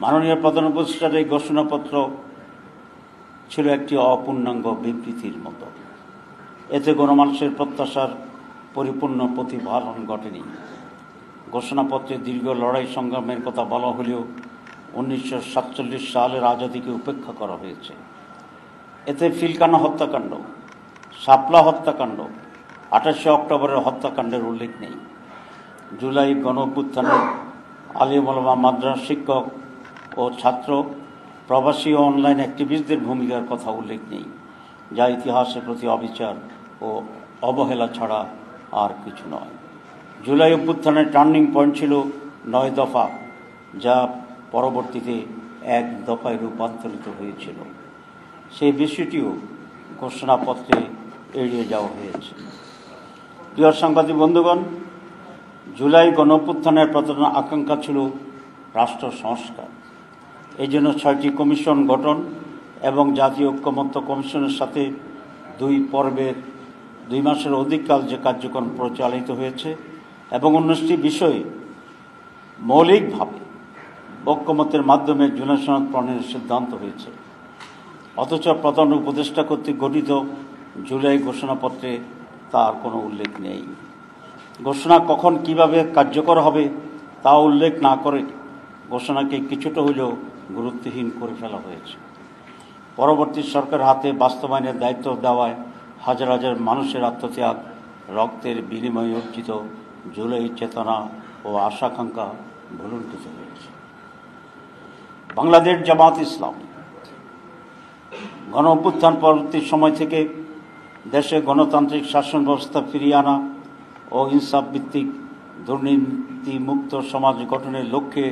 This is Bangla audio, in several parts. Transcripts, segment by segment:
মাননীয় প্রধান উপদেষ্টার এই ঘোষণাপত্র ছিল একটি অপূর্ণাঙ্গ বিবৃতির মতো। এতে গণমানুষের প্রত্যাশার পরিপূর্ণ প্রতিফলন ঘটেনি। ঘোষণাপত্রে দীর্ঘ লড়াই সংগ্রামের কথা বলা হলেও 1947 সালের আজাদিকে উপেক্ষা করা হয়েছে। এতে পিলখানা হত্যাকাণ্ড, শাপলা হত্যাকাণ্ড, 28 অক্টোবরের হত্যাকাণ্ডের উল্লেখ নেই। জুলাই গণঅভ্যুত্থানে আলিম ওলামা, মাদ্রাসা শিক্ষক ও ছাত্র, প্রবাসী ও অনলাইন অ্যাক্টিভিস্টদের ভূমিকার কথা উল্লেখ নেই, যা ইতিহাসের প্রতি অবিচার ও অবহেলা ছাড়া আর কিছু নয়। জুলাই অভ্যুত্থানের টার্নিং পয়েন্ট ছিল 9 দফা, যা পরবর্তীতে 1 দফায় রূপান্তরিত হয়েছিল। সেই বিষয়টিও ঘোষণাপত্রে এড়িয়ে যাওয়া হয়েছে। প্রিয় সাংবাদিক বন্ধুগণ, জুলাই গণঅভ্যুত্থানের প্রধান আকাঙ্ক্ষা ছিল রাষ্ট্র সংস্কার। এই জন্য 6টি কমিশন গঠন এবং জাতীয় ঐক্যমত্য কমিশনের সাথে 2 পর্বের 2 মাসের অধিককাল যে কার্যক্রম পরিচালিত হয়েছে এবং 19টি বিষয়ে মৌলিকভাবে ঐক্যমত্যের মাধ্যমে জুলাই সনদ প্রণয়নের সিদ্ধান্ত হয়েছে। অথচ প্রধান উপদেষ্টা কর্তৃক গঠিত জুলাই ঘোষণাপত্রে তার কোনো উল্লেখ নেই। ঘোষণা কখন কিভাবে কার্যকর হবে তা উল্লেখ না করে ঘোষণাকে কিছুটা হলেও গুরুত্বহীন করে ফেলা হয়েছে। পরবর্তী সরকার হাতে বাস্তবায়নের দায়িত্ব দেওয়ায় হাজার হাজার মানুষের আত্মত্যাগ, রক্তের বিনিময়ে অর্জিত জুলাই চেতনা ও আশাকাঙ্ক্ষা ভুলুণ্ঠিত হয়েছে। বাংলাদেশ জামাত ইসলাম গণ অভ্যুত্থান পরবর্তী সময় থেকে দেশে গণতান্ত্রিক শাসন ব্যবস্থা ফিরিয়ে আনা ও ইনসাফ ভিত্তিক দুর্নীতিমুক্ত সমাজ গঠনের লক্ষ্যে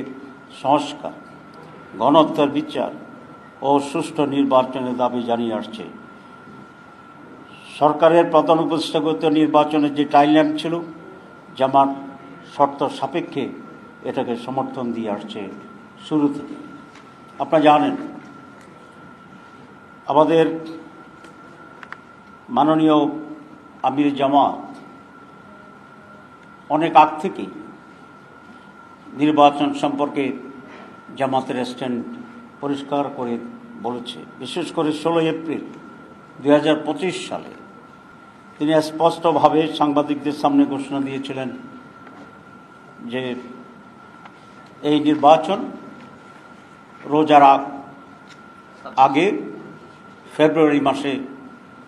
সংস্কার, গণহত্যার বিচার ও সুষ্ঠু নির্বাচনের দাবি জানিয়ে আসছে। সরকারের প্রধান উপদেষ্টাগত নির্বাচনের যে টাইমলাইন ছিল, জামাত শর্ত সাপেক্ষে এটাকে সমর্থন দিয়ে আসছে শুরু থেকে। আপনারা জানেন, আমাদের মাননীয় আমির জামাত অনেক আগ থেকেই নির্বাচন সম্পর্কে জামাতের স্ট্যান্ড পরিষ্কার করে বলেছে। বিশেষ করে 16 এপ্রিল 2025 সালে তিনি স্পষ্টভাবে সাংবাদিকদের সামনে ঘোষণা দিয়েছিলেন যে এই নির্বাচন রোজার আগে ফেব্রুয়ারি মাসে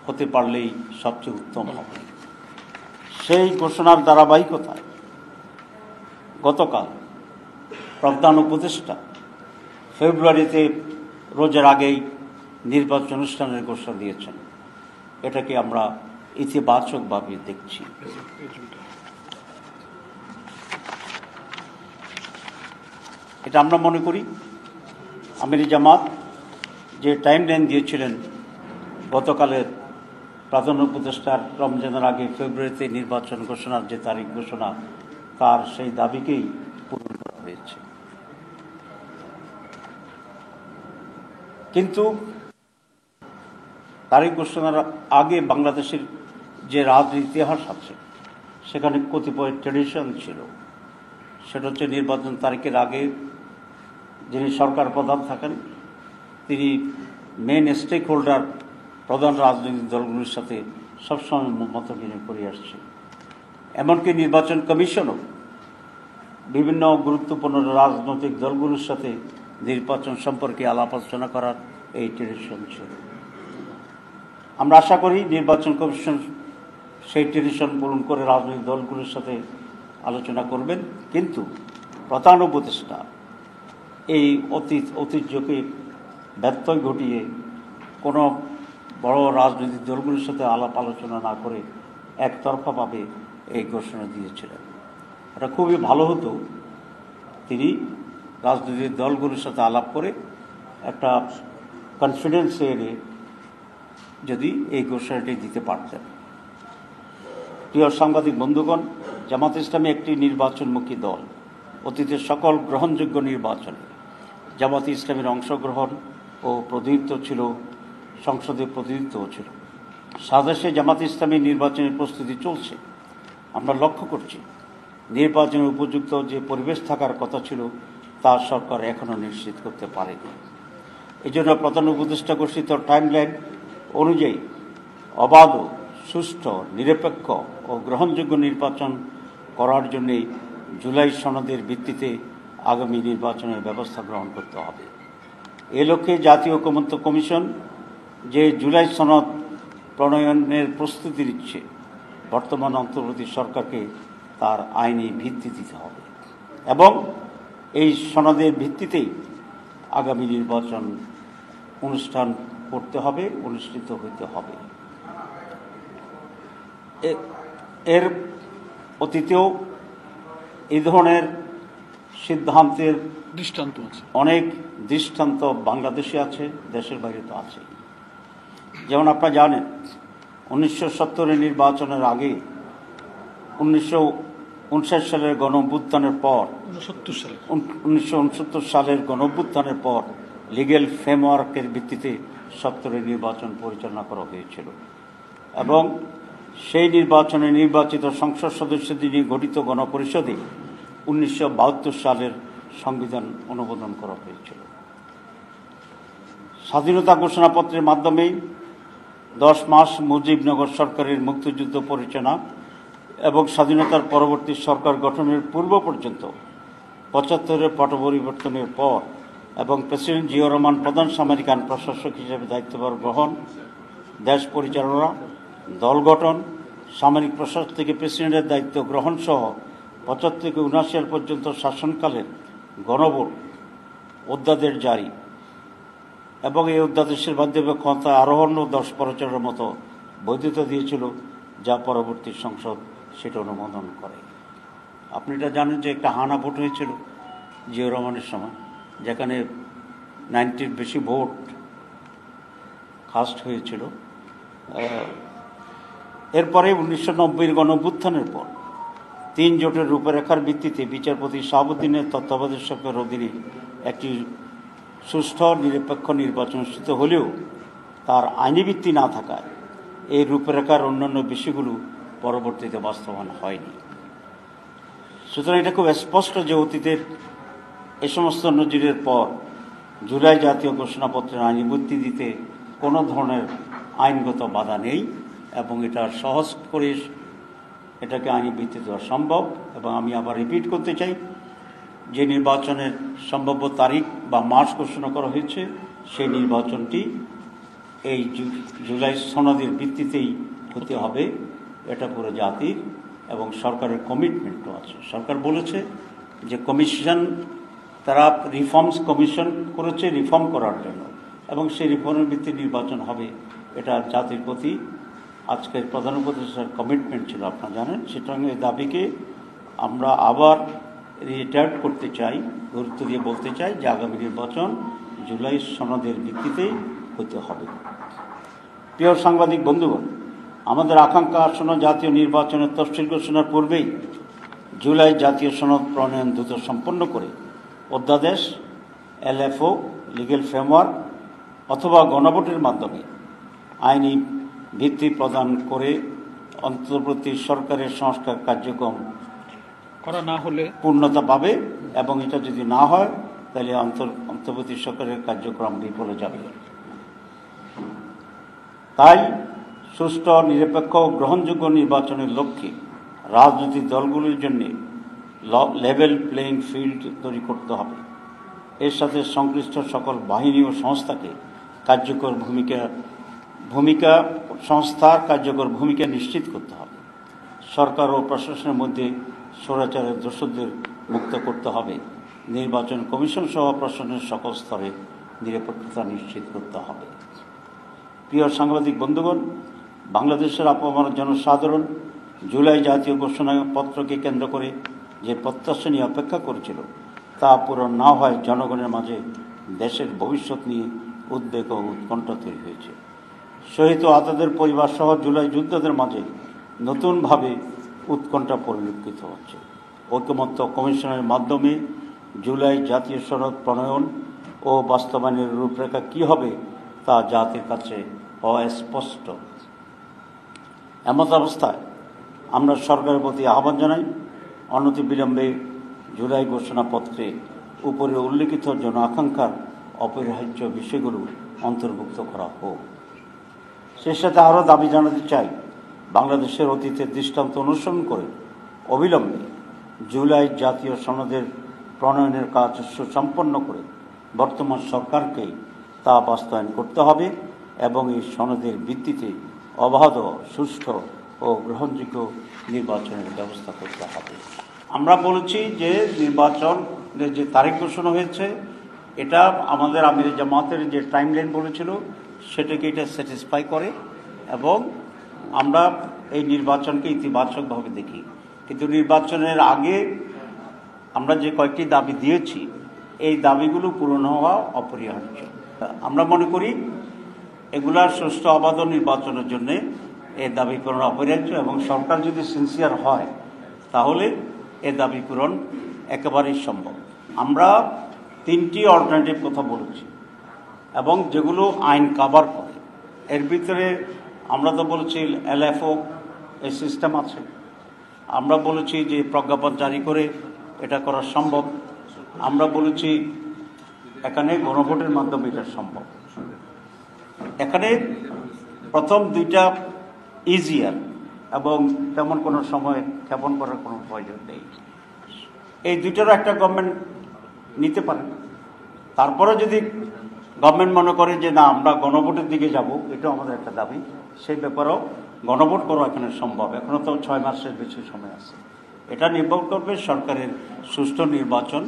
হতে পারলেই সবচেয়ে উত্তম হবে। সেই ঘোষণার ধারাবাহিকতায় গতকাল প্রধান উপদেষ্টা ফেব্রুয়ারিতে রোজার আগেই নির্বাচন অনুষ্ঠানের ঘোষণা দিয়েছেন। এটাকে আমরা ইতিবাচকভাবে দেখছি। এটা আমরা মনে করি আমির জামাত যে টাইমলাইন দিয়েছিলেন গতকালের প্রধান উপদেষ্টার রমজানের আগে ফেব্রুয়ারিতে নির্বাচন ঘোষণার যে তারিখ ঘোষণা, তার সেই দাবিকেই পূরণ করা হয়েছে। কিন্তু তারিখ ঘোষণার আগে বাংলাদেশের যে রাজনীতি ইতিহাস আছে, সেখানে কতিপয় ট্র্যাডিশন ছিল। সেটা হচ্ছে নির্বাচন তারিখের আগে যিনি সরকার প্রধান থাকেন তিনি মেন স্টেক হোল্ডার প্রধান রাজনৈতিক দলগুলোর সাথে সবসময় মত বিনিময় করে আসছে। এমনকি নির্বাচন কমিশনও বিভিন্ন গুরুত্বপূর্ণ রাজনৈতিক দলগুলোর সাথে নির্বাচন সম্পর্কে আলাপ আলোচনা করার এই ট্রেডিশন ছিল। আমরা আশা করি নির্বাচন কমিশন সেই ট্রেডিশন পূরণ করে রাজনৈতিক দলগুলোর সাথে আলোচনা করবেন। কিন্তু প্রধান উপদেষ্টা এই ঐতিহ্যকে ব্যত্যয় ঘটিয়ে কোনো বড় রাজনৈতিক দলগুলোর সাথে আলাপ আলোচনা না করে একতরফাভাবে এই ঘোষণা দিয়েছিলেন। এটা খুবই ভালো হতো তিনি রাজনৈতিক দলগুলোর সাথে আলাপ করে একটা কনফিডেন্সে এনে যদি এই ঘোষণাটি দিতে পারতেন। প্রিয় সাংবাদিক বন্ধুগণ, জামাত ইসলামী একটি নির্বাচনমুখী দল। অতীতের সকল গ্রহণযোগ্য নির্বাচনে জামাত ইসলামের অংশগ্রহণ ও প্রতিনিধিত্ব ছিল, সংসদে প্রতিনিধিত্বও ছিল। সাদেশে জামাত ইসলামী নির্বাচনের প্রস্তুতি চলছে। আমরা লক্ষ্য করছি নির্বাচনের উপযুক্ত যে পরিবেশ থাকার কথা ছিল তা সরকার এখনও নিশ্চিত করতে পারেনি। এই জন্য প্রধান উপদেষ্টা ঘোষিত টাইমলাইন অনুযায়ী অবাধ, সুষ্ঠু, নিরপেক্ষ ও গ্রহণযোগ্য নির্বাচন করার জন্যই জুলাই সনদের ভিত্তিতে আগামী নির্বাচনের ব্যবস্থা গ্রহণ করতে হবে। এ লক্ষ্যে জাতীয় ঐকমত্য কমিশন যে জুলাই সনদ প্রণয়নের প্রস্তুতি নিচ্ছে, বর্তমান অন্তর্বর্তী সরকারকে তার আইনি ভিত্তি দিতে হবে এবং এই সনদের ভিত্তিতেই আগামী নির্বাচন অনুষ্ঠিত হইতে হবে। এর অতীতেও এই ধরনের সিদ্ধান্তের দৃষ্টান্ত আছে, অনেক দৃষ্টান্ত বাংলাদেশে আছে, দেশের বাইরে তো আছে। যেমন আপনারা জানেন 1970 নির্বাচনের আগে 1959 সালের গণঅভ্যুত্থানের পর 1969 সালের গণঅভ্যুত্থানের পর লিগ্যাল ফ্রেমওয়ার্কের ভিত্তিতে 70 নির্বাচন পরিচালনা করা হয়েছিল এবং সেই নির্বাচনে নির্বাচিত সংসদ সদস্যদের নিয়ে গঠিত গণপরিষদে 1972 সালের সংবিধান অনুমোদন করা হয়েছিল। স্বাধীনতা ঘোষণাপত্রের মাধ্যমে 10 মাস মুজিবনগর সরকারের মুক্তিযুদ্ধ পরিচালনা এবং স্বাধীনতার পরবর্তী সরকার গঠনের পূর্ব পর্যন্ত 75-এর পট পরিবর্তনের পর এবং প্রেসিডেন্ট জিয়াউর রহমান প্রধান সামরিক আইন প্রশাসক হিসেবে দায়িত্বভার গ্রহণ, দেশ পরিচালনা, দল গঠন, সামরিক প্রশাসক থেকে প্রেসিডেন্টের দায়িত্ব গ্রহণ সহ 75 থেকে 79 সাল পর্যন্ত শাসনকালের গণভোট, অধ্যাদেশ জারি এবং এই অধ্যাদেশের মাধ্যমে ক্ষমতা আরোহণ ও দশ প্রচারের মতো বৈধতা দিয়েছিল, যা পরবর্তী সংসদ সেটা অনুমোদন করে। আপনি এটা জানেন যে একটা হানা ভোট হয়েছিল জিয়াউর রহমানের সময়, যেখানে 90-র বেশি ভোট কাস্ট হয়েছিল। এরপরে 1990-এর গণঅভ্যুত্থানের পর 3 জোটের রূপরেখার ভিত্তিতে বিচারপতি শাহাবুদ্দিনের তত্ত্বাবধায়ক সরকারের অধীনে একটি সুষ্ঠু নিরপেক্ষ নির্বাচন অনুষ্ঠিত হলেও তার আইনি ভিত্তি না থাকায় এই রূপরেখার অন্যান্য বিষয়গুলো পরবর্তীতে বাস্তবায়ন হয়নি। সুতরাং এটা খুব স্পষ্ট যে অতীতের এ সমস্ত নজিরের পর জুলাই জাতীয় ঘোষণাপত্রের আইনি ভিত্তি দিতে কোনো ধরনের আইনগত বাধা নেই এবং এটা সহজ করে এটাকে আইনি ভিত্তি দেওয়া সম্ভব। এবং আমি আবার রিপিট করতে চাই যে নির্বাচনের সম্ভাব্য তারিখ বা মাস ঘোষণা করা হয়েছে, সেই নির্বাচনটি এই জুলাই সনদের ভিত্তিতেই হতে হবে। এটা পুরো জাতির এবং সরকারের কমিটমেন্টও আছে। সরকার বলেছে যে কমিশন, তারা রিফর্মস কমিশন করেছে রিফর্ম করার জন্য এবং সেই রিফর্মের ভিত্তিতে নির্বাচন হবে। এটা জাতির প্রতি আজকের প্রধান উপদেষ্টার কমিটমেন্ট ছিল, আপনারা জানেন। সুতরাং এই দাবিকে আমরা আবার রিটার্ন করতে চাই, গুরুত্ব দিয়ে বলতে চাই যে আগামী নির্বাচন জুলাই সনদের ভিত্তিতেই হতে হবে। প্রিয় সাংবাদিক বন্ধুগণ, আমাদের আকাঙ্ক্ষা আসন্ন জাতীয় নির্বাচনের তফসিল ঘোষণার পূর্বেই জুলাই জাতীয় সনদ প্রণয়ন দ্রুত সম্পন্ন করে অধ্যাদেশ, এলএফও, লিগ্যাল ফ্রেমওয়ার্ক অথবা গণভোটের মাধ্যমে আইনি ভিত্তি প্রদান করে অন্তর্বর্তী সরকারের সংস্কার কার্যক্রম করা না হলে পূর্ণতা পাবে এবং এটা যদি না হয় তাহলে অন্তর্বর্তী সরকারের কার্যক্রম বিফলে যাবে। তাই সুষ্ঠু, নিরপেক্ষ ও গ্রহণযোগ্য নির্বাচনের লক্ষ্যে রাজনৈতিক দলগুলির জন্য লেভেল প্লেইং ফিল্ড তৈরি করতে হবে। এর সাথে সংশ্লিষ্ট সকল বাহিনী ও সংস্থাকে কার্যকর ভূমিকা নিশ্চিত করতে হবে। সরকার ও প্রশাসনের মধ্যে স্বৈরাচারের দোষদের মুক্ত করতে হবে। নির্বাচন কমিশন সহ প্রশাসনের সকল স্তরে নিরপেক্ষতা নিশ্চিত করতে হবে। প্রিয় সাংবাদিক বন্ধুগণ, বাংলাদেশের আপামর জনসাধারণ জুলাই জাতীয় ঘোষণাপত্রকে কেন্দ্র করে যে প্রত্যাশা নিয়ে অপেক্ষা করেছিল তা পূরণ না হয় জনগণের মাঝে দেশের ভবিষ্যৎ নিয়ে উদ্বেগ ও উৎকণ্ঠা তৈরি হয়েছে। শহীদ ও আহতদের পরিবার সহ জুলাই যোদ্ধাদের মাঝে নতুনভাবে উৎকণ্ঠা পরিলক্ষিত হচ্ছে। ঐকমত্য কমিশনের মাধ্যমে জুলাই জাতীয় সনদ প্রণয়ন ও বাস্তবায়নের রূপরেখা কী হবে তা জাতির কাছে অস্পষ্ট। এমত অবস্থায় আমরা সরকারের প্রতি আহ্বান জানাই, অনতিবিলম্বে জুলাই ঘোষণাপত্রে উপরে উল্লেখিত জন আকাঙ্ক্ষার অপরিহার্য বিষয়গুলো অন্তর্ভুক্ত করা হোক। সেই সাথে আরও দাবি জানাতে চাই, বাংলাদেশের অতীতের দৃষ্টান্ত অনুসরণ করে অবিলম্বে জুলাই জাতীয় সনদের প্রণয়নের কাজ সুসম্পন্ন করে বর্তমান সরকারকে তা বাস্তবায়ন করতে হবে এবং এই সনদের ভিত্তিতে অবাধ, সুষ্ঠু ও গ্রহণযোগ্য নির্বাচনের ব্যবস্থা করতে হবে। আমরা বলেছি যে নির্বাচনের যে তারিখ ঘোষণা হয়েছে এটা আমাদের আমির জামাতের যে টাইমলাইন বলেছিল সেটাকে এটা স্যাটিসফাই করে এবং আমরা এই নির্বাচনকে ইতিবাচকভাবে দেখি। কিন্তু নির্বাচনের আগে আমরা যে কয়েকটি দাবি দিয়েছি এই দাবিগুলো পূরণ হওয়া অপরিহার্য। আমরা মনে করি এগুলার সুষ্ঠু অবাধ নির্বাচনের জন্য এই দাবি পূরণ অপরিহার্য এবং সরকার যদি সিনসিয়ার হয় তাহলে এ দাবি পূরণ একেবারেই সম্ভব। আমরা 3টি অল্টারনেটিভ কথা বলেছি এবং যেগুলো আইন কাভার করে। এর ভিতরে আমরা তো বলেছি LFO এই সিস্টেম আছে, আমরা বলেছি যে প্রজ্ঞাপন জারি করে এটা করা সম্ভব, আমরা বলেছি এখানে গণভোটের মাধ্যমে এটা সম্ভব। এখানে প্রথম 2টা ইজিয়ার এবং তেমন কোনো সময় ক্ষেপণ করার কোনো প্রয়োজন নেই। এই 2টারও একটা গভর্নমেন্ট নিতে পারে। তারপরে যদি গভর্নমেন্ট মনে করে যে না আমরা গণভোটের দিকে যাব, এটাও আমাদের একটা দাবি, সেই ব্যাপারেও গণভোট করা এখানে সম্ভব। এখনও তো 6 মাসের বেশি সময় আছে। এটা নির্ভর করবে সরকারের সুষ্ঠু নির্বাচন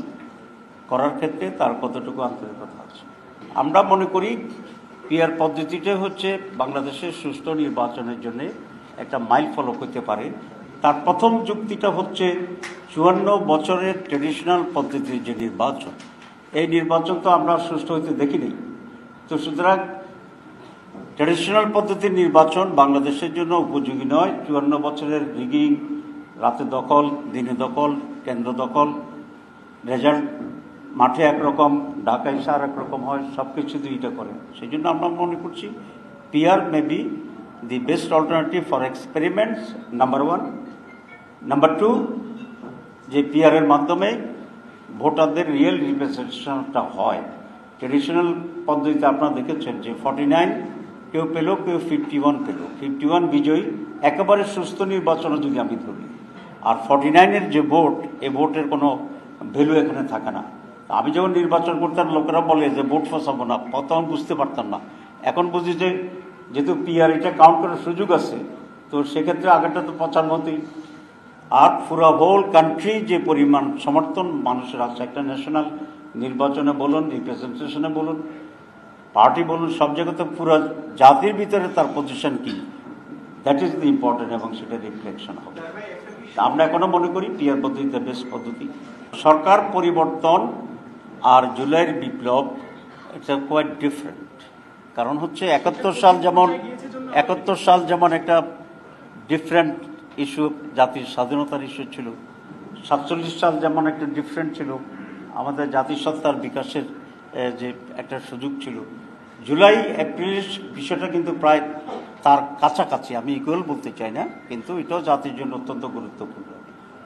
করার ক্ষেত্রে তার কতটুকু আন্তরিকতা আছে। আমরা মনে করি পিআর পদ্ধতিটা হচ্ছে বাংলাদেশের সুষ্ঠু নির্বাচনের জন্য একটা মাইল ফলক হতে পারে। তার প্রথম যুক্তিটা হচ্ছে 54 বছরের ট্রেডিশনাল পদ্ধতির যে নির্বাচন, এই নির্বাচন তো আমরা সুষ্ঠু হইতে দেখিনি। তো সুতরাং ট্রেডিশনাল পদ্ধতির নির্বাচন বাংলাদেশের জন্য উপযোগী নয়। 54 বছরের রিগিং, রাতে দখল, দিনে দখল, কেন্দ্র দখল, রেজাল্ট মাঠে একরকম, ঢাকায় এসে আর একরকম হয়, সব কিছু দুইটা করে। সেই জন্য আমরা মনে করছি PR may be the best alternative for experiments, number 1। Number 2, যে পিআরের মাধ্যমে ভোটারদের রিয়েল রিপ্রেজেন্টেশনটা হয়। ট্রেডিশনাল পদ্ধতিতে আপনারা দেখেছেন যে 49 কেউ পেল, কেউ 51 পেল, 51 বিজয়ী। একেবারে সুস্থ নির্বাচনও যদি আমি ধরি, আর 49-এর যে ভোট, এই ভোটের কোনো ভ্যালু এখানে থাকে না। আমি যখন নির্বাচন করতাম লোকেরা বলে যে ভোট ফসাবো না, তখন বুঝতে পারতাম না। এখন বুঝি যে যেহেতু পিআর এটা কাউন্ট করার সুযোগ আছে, তো সেক্ষেত্রে আগেরটা তো 95। আর পুরো হোল কান্ট্রি যে পরিমাণ সমর্থন মানুষের আছে একটা ন্যাশনাল নির্বাচনে বলুন, রিপ্রেজেন্টেশনে বলুন, পার্টি বলুন, সব জায়গাতে পুরো জাতির ভিতরে তার পজিশন কি, দ্যাট ইজ দি ইম্পর্টেন্ট এবং সেটা রিফ্লেকশন হবে। আমরা এখনো মনে করি পিআর পদ্ধতিতে বেস্ট পদ্ধতি। সরকার পরিবর্তন আর জুলাইয়ের বিপ্লব এটা কোয়াইট ডিফারেন্ট। কারণ হচ্ছে 71 সাল যেমন একটা ডিফারেন্ট ইস্যু, জাতির স্বাধীনতার ইস্যু ছিল। 47 সাল যেমন একটা ডিফারেন্ট ছিল, আমাদের জাতিসত্তার বিকাশের যে একটা সুযোগ ছিল। জুলাই এপ্রিলের বিষয়টা কিন্তু প্রায় তার কাছাকাছি, আমি ইকুয়াল বলতে চাই না, কিন্তু এটাও জাতির জন্য অত্যন্ত গুরুত্বপূর্ণ।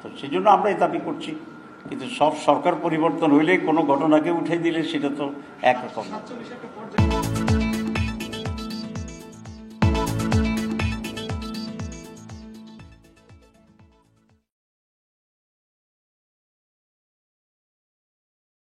তো সেই জন্য আমরা এই দাবি করছি। কিন্তু সব সরকার পরিবর্তন হইলে কোনো ঘটনাকে উঠে দিলে সেটা তো একরকম না।